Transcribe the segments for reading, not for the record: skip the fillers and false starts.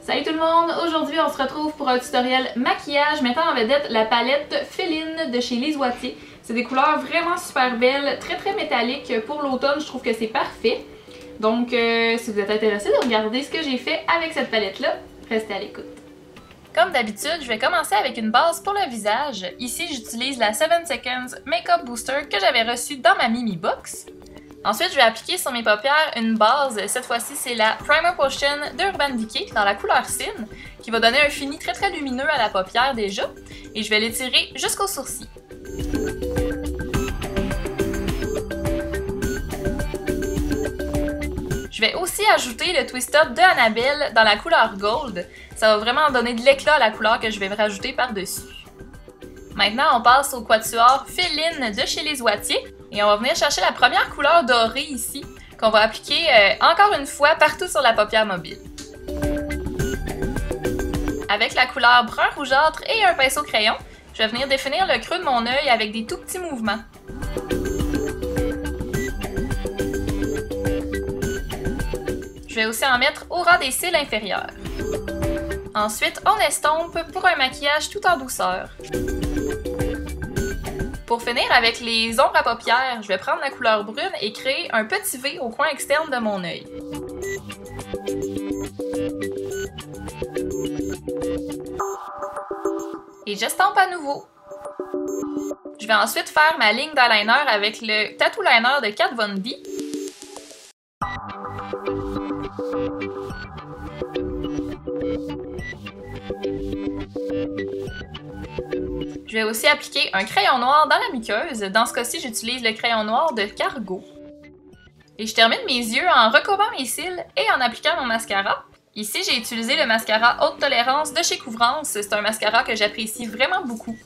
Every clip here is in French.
Salut tout le monde! Aujourd'hui on se retrouve pour un tutoriel maquillage mettant en vedette la palette Féline de chez Lise Wattier. C'est des couleurs vraiment super belles, très métalliques. Pour l'automne, je trouve que c'est parfait. Donc si vous êtes intéressé de regarder ce que j'ai fait avec cette palette-là, restez à l'écoute. Comme d'habitude, je vais commencer avec une base pour le visage. Ici, j'utilise la 7 Seconds Makeup Booster que j'avais reçue dans ma Mimi Box. Ensuite, je vais appliquer sur mes paupières une base. Cette fois-ci, c'est la Primer Potion d'Urban Decay dans la couleur Sin, qui va donner un fini très lumineux à la paupière déjà. Et je vais l'étirer jusqu'au sourcil. Je vais aussi ajouter le Twist Up de Annabelle dans la couleur Gold. Ça va vraiment donner de l'éclat à la couleur que je vais rajouter par-dessus. Maintenant, on passe au quatuor Féline de chez Lise Wattier. Et on va venir chercher la première couleur dorée ici, qu'on va appliquer encore une fois partout sur la paupière mobile. Avec la couleur brun rougeâtre et un pinceau crayon, je vais venir définir le creux de mon œil avec des tout petits mouvements. Je vais aussi en mettre au ras des cils inférieurs. Ensuite, on estompe pour un maquillage tout en douceur. Pour finir avec les ombres à paupières, je vais prendre la couleur brune et créer un petit V au coin externe de mon œil. Et j'estompe à nouveau. Je vais ensuite faire ma ligne d'eyeliner avec le Tattoo Liner de Kat Von D. Je vais aussi appliquer un crayon noir dans la muqueuse. Dans ce cas-ci, j'utilise le crayon noir de Cargo. Et je termine mes yeux en recouvrant mes cils et en appliquant mon mascara. Ici, j'ai utilisé le mascara Haute Tolérance de chez Couvrance. C'est un mascara que j'apprécie vraiment beaucoup.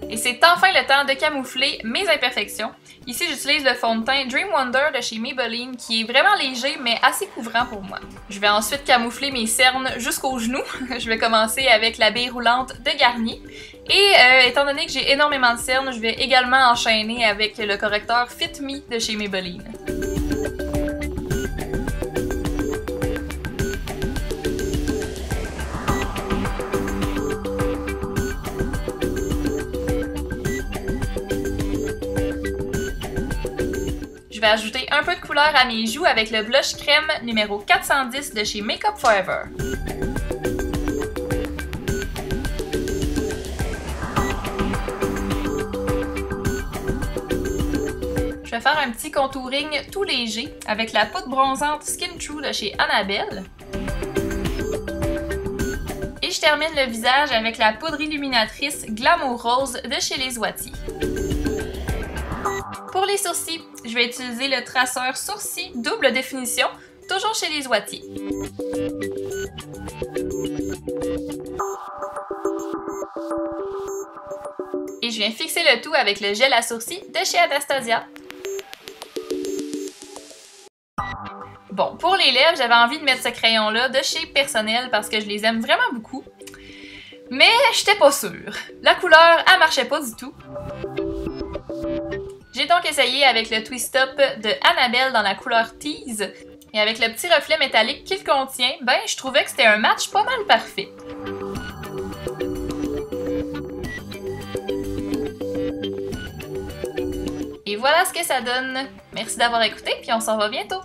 Et c'est enfin le temps de camoufler mes imperfections. Ici, j'utilise le fond de teint Dream Wonder de chez Maybelline qui est vraiment léger mais assez couvrant pour moi. Je vais ensuite camoufler mes cernes jusqu'aux genoux. Je vais commencer avec la bille roulante de Garnier. Et étant donné que j'ai énormément de cernes, je vais également enchaîner avec le correcteur Fit Me de chez Maybelline. Je vais ajouter un peu de couleur à mes joues avec le blush crème numéro 410 de chez Make Up For Ever. Je vais faire un petit contouring tout léger avec la poudre bronzante Skin True de chez Annabelle. Et je termine le visage avec la poudre illuminatrice Glamour Rose de chez Lise Wattier. Pour les sourcils, je vais utiliser le traceur Sourcils double définition, toujours chez Lise Wattier. Et je viens fixer le tout avec le gel à sourcils de chez Anastasia. Bon, pour les lèvres, j'avais envie de mettre ce crayon-là de chez Personnel parce que je les aime vraiment beaucoup. Mais j'étais pas sûre. La couleur, elle marchait pas du tout. J'ai donc essayé avec le Twist Up de Annabelle dans la couleur Tease. Et avec le petit reflet métallique qu'il contient, ben je trouvais que c'était un match pas mal parfait. Et voilà ce que ça donne. Merci d'avoir écouté, puis on s'en va bientôt!